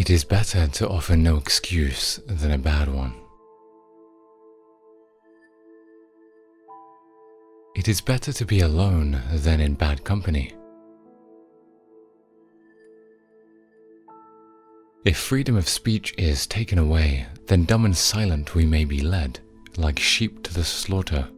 It is better to offer no excuse than a bad one. It is better to be alone than in bad company. If freedom of speech is taken away, then dumb and silent we may be led, like sheep to the slaughter.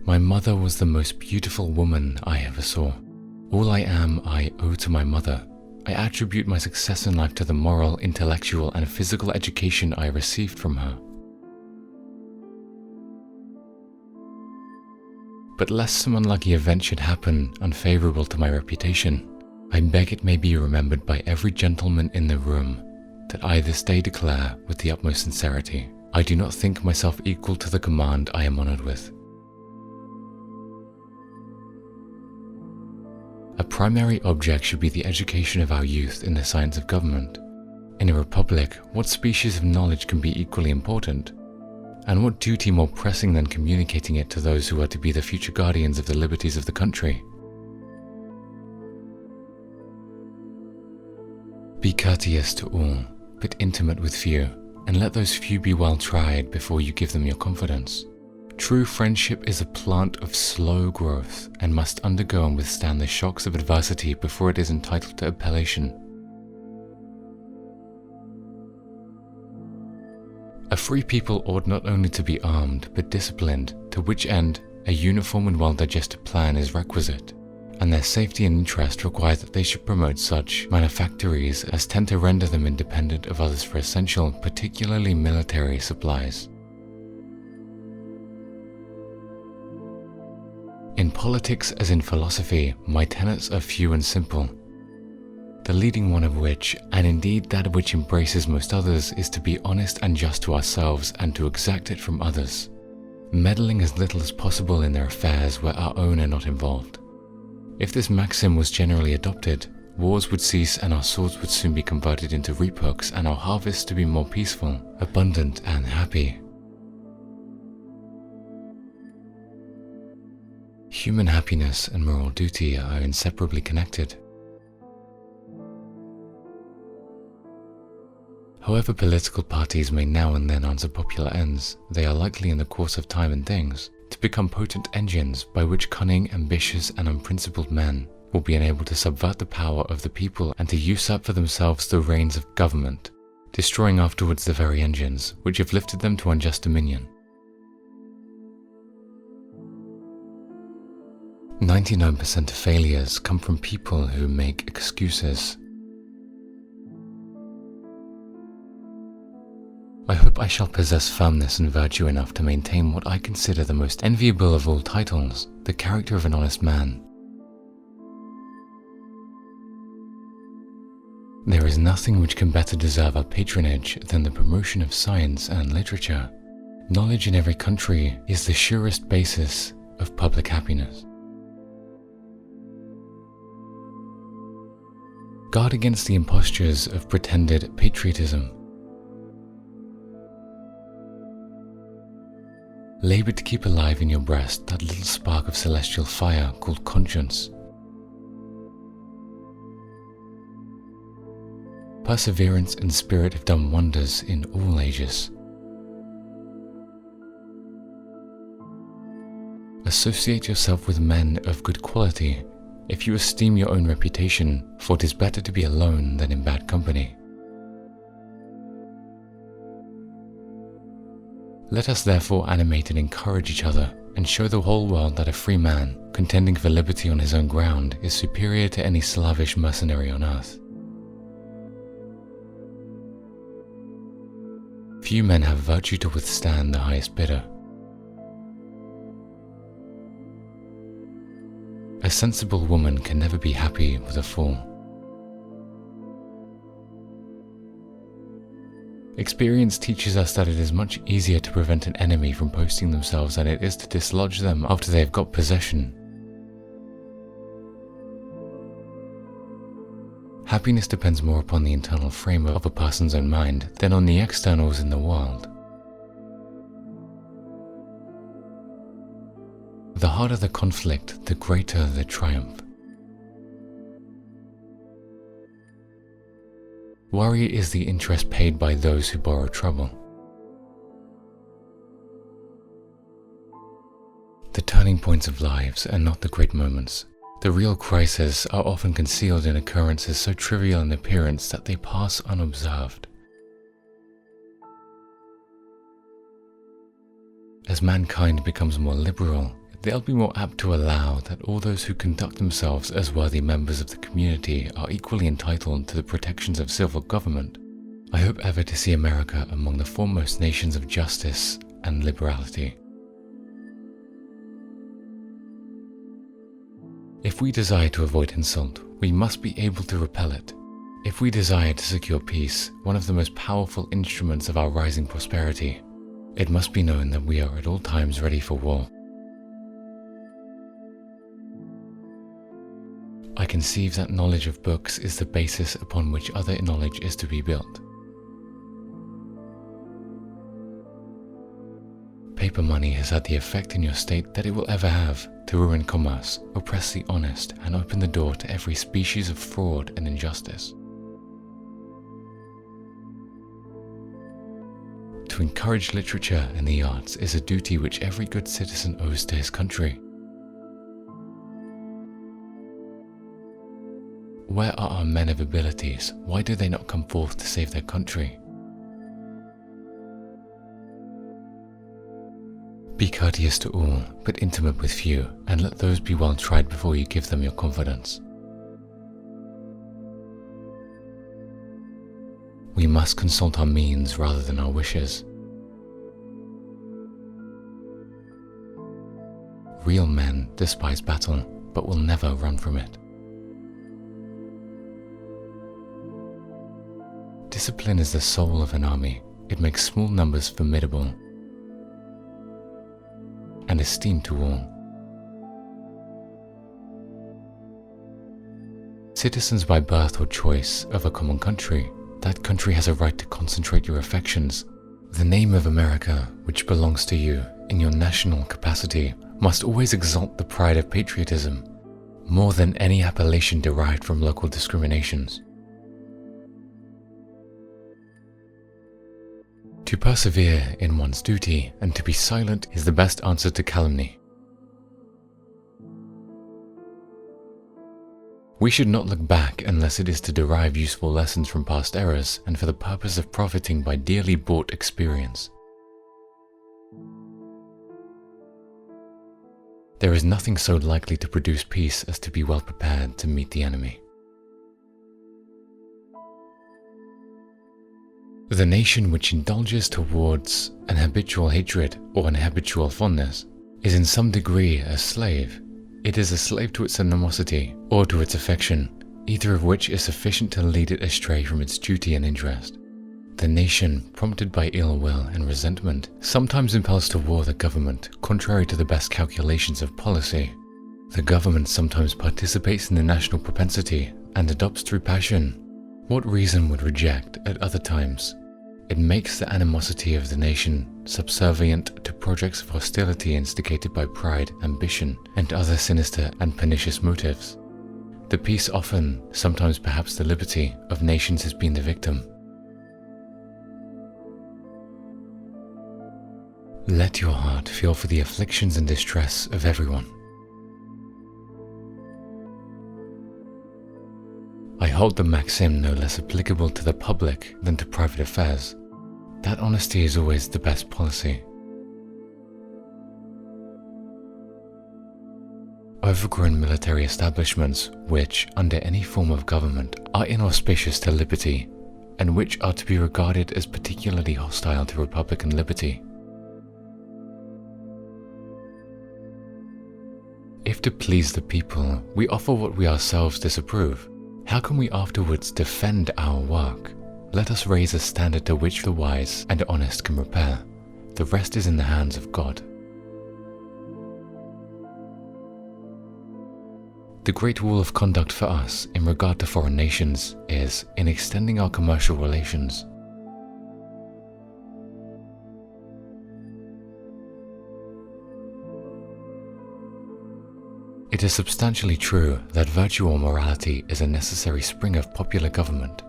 My mother was the most beautiful woman I ever saw. All I am, I owe to my mother. I attribute my success in life to the moral, intellectual, and physical education I received from her. But lest some unlucky event should happen unfavorable to my reputation, I beg it may be remembered by every gentleman in the room that I this day declare with the utmost sincerity, I do not think myself equal to the command I am honored with. A primary object should be the education of our youth in the science of government. In a republic, what species of knowledge can be equally important? And what duty more pressing than communicating it to those who are to be the future guardians of the liberties of the country? Be courteous to all, but intimate with few, and let those few be well tried before you give them your confidence. True friendship is a plant of slow growth and must undergo and withstand the shocks of adversity before it is entitled to appellation. A free people ought not only to be armed but disciplined, to which end a uniform and well-digested plan is requisite, and their safety and interest require that they should promote such manufactories as tend to render them independent of others for essential, particularly military supplies. In politics as in philosophy, my tenets are few and simple. The leading one of which, and indeed that which embraces most others, is to be honest and just to ourselves and to exact it from others, meddling as little as possible in their affairs where our own are not involved. If this maxim was generally adopted, wars would cease and our swords would soon be converted into reap hooks and our harvests to be more peaceful, abundant and happy. Human happiness and moral duty are inseparably connected. However political parties may now and then answer popular ends, they are likely in the course of time and things to become potent engines by which cunning, ambitious, and unprincipled men will be enabled to subvert the power of the people and to usurp for themselves the reins of government, destroying afterwards the very engines which have lifted them to unjust dominion. 99% of failures come from people who make excuses. I hope I shall possess firmness and virtue enough to maintain what I consider the most enviable of all titles, the character of an honest man. There is nothing which can better deserve our patronage than the promotion of science and literature. Knowledge in every country is the surest basis of public happiness. Guard against the impostures of pretended patriotism. Labor to keep alive in your breast that little spark of celestial fire called conscience. Perseverance and spirit have done wonders in all ages. Associate yourself with men of good quality if you esteem your own reputation, for it is better to be alone than in bad company. Let us therefore animate and encourage each other, and show the whole world that a free man, contending for liberty on his own ground, is superior to any slavish mercenary on earth. Few men have virtue to withstand the highest bidder. A sensible woman can never be happy with a fool. Experience teaches us that it is much easier to prevent an enemy from posting themselves than it is to dislodge them after they have got possession. Happiness depends more upon the internal frame of a person's own mind than on the externals in the world. The harder the conflict, the greater the triumph. Worry is the interest paid by those who borrow trouble. The turning points of lives are not the great moments. The real crises are often concealed in occurrences so trivial in appearance that they pass unobserved. As mankind becomes more liberal, they'll be more apt to allow that all those who conduct themselves as worthy members of the community are equally entitled to the protections of civil government. I hope ever to see America among the foremost nations of justice and liberality. If we desire to avoid insult, we must be able to repel it. If we desire to secure peace, one of the most powerful instruments of our rising prosperity, it must be known that we are at all times ready for war. I conceive that knowledge of books is the basis upon which other knowledge is to be built. Paper money has had the effect in your state that it will ever have, to ruin commerce, oppress the honest, and open the door to every species of fraud and injustice. To encourage literature and the arts is a duty which every good citizen owes to his country. Where are our men of abilities? Why do they not come forth to save their country? Be courteous to all, but intimate with few, and let those be well tried before you give them your confidence. We must consult our means rather than our wishes. Real men despise battle, but will never run from it. Discipline is the soul of an army. It makes small numbers formidable and esteemed to all. Citizens by birth or choice of a common country, that country has a right to concentrate your affections. The name of America, which belongs to you in your national capacity, must always exalt the pride of patriotism, more than any appellation derived from local discriminations. To persevere in one's duty and to be silent is the best answer to calumny. We should not look back unless it is to derive useful lessons from past errors and for the purpose of profiting by dearly bought experience. There is nothing so likely to produce peace as to be well prepared to meet the enemy. The nation which indulges towards an habitual hatred or an habitual fondness is in some degree a slave. It is a slave to its animosity or to its affection, either of which is sufficient to lead it astray from its duty and interest. The nation, prompted by ill will and resentment, sometimes impels to war the government, contrary to the best calculations of policy. The government sometimes participates in the national propensity and adopts through passion what reason would reject at other times. It makes the animosity of the nation subservient to projects of hostility instigated by pride, ambition, and other sinister and pernicious motives. The peace often, sometimes perhaps the liberty, of nations has been the victim. Let your heart feel for the afflictions and distress of everyone. I hold the maxim no less applicable to the public than to private affairs, that honesty is always the best policy. Overgrown military establishments which, under any form of government, are inauspicious to liberty, and which are to be regarded as particularly hostile to republican liberty. If to please the people, we offer what we ourselves disapprove, how can we afterwards defend our work? Let us raise a standard to which the wise and honest can repair. The rest is in the hands of God. The great rule of conduct for us in regard to foreign nations is in extending our commercial relations. It is substantially true that virtue or morality is a necessary spring of popular government.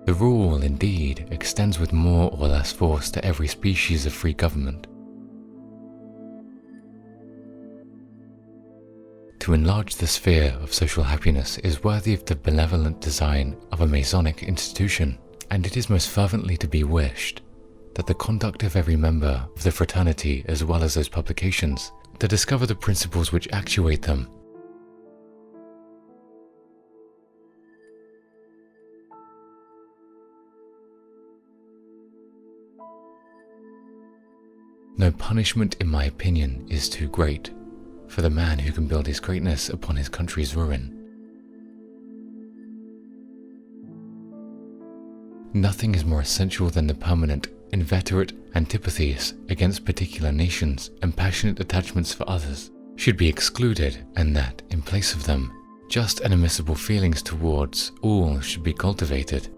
The rule, indeed, extends with more or less force to every species of free government. To enlarge the sphere of social happiness is worthy of the benevolent design of a Masonic institution, and it is most fervently to be wished that the conduct of every member of the fraternity, as well as those publications, to discover the principles which actuate them, no punishment, in my opinion, is too great for the man who can build his greatness upon his country's ruin. Nothing is more essential than the permanent, inveterate antipathies against particular nations and passionate attachments for others should be excluded, and that, in place of them, just and admissible feelings towards all should be cultivated.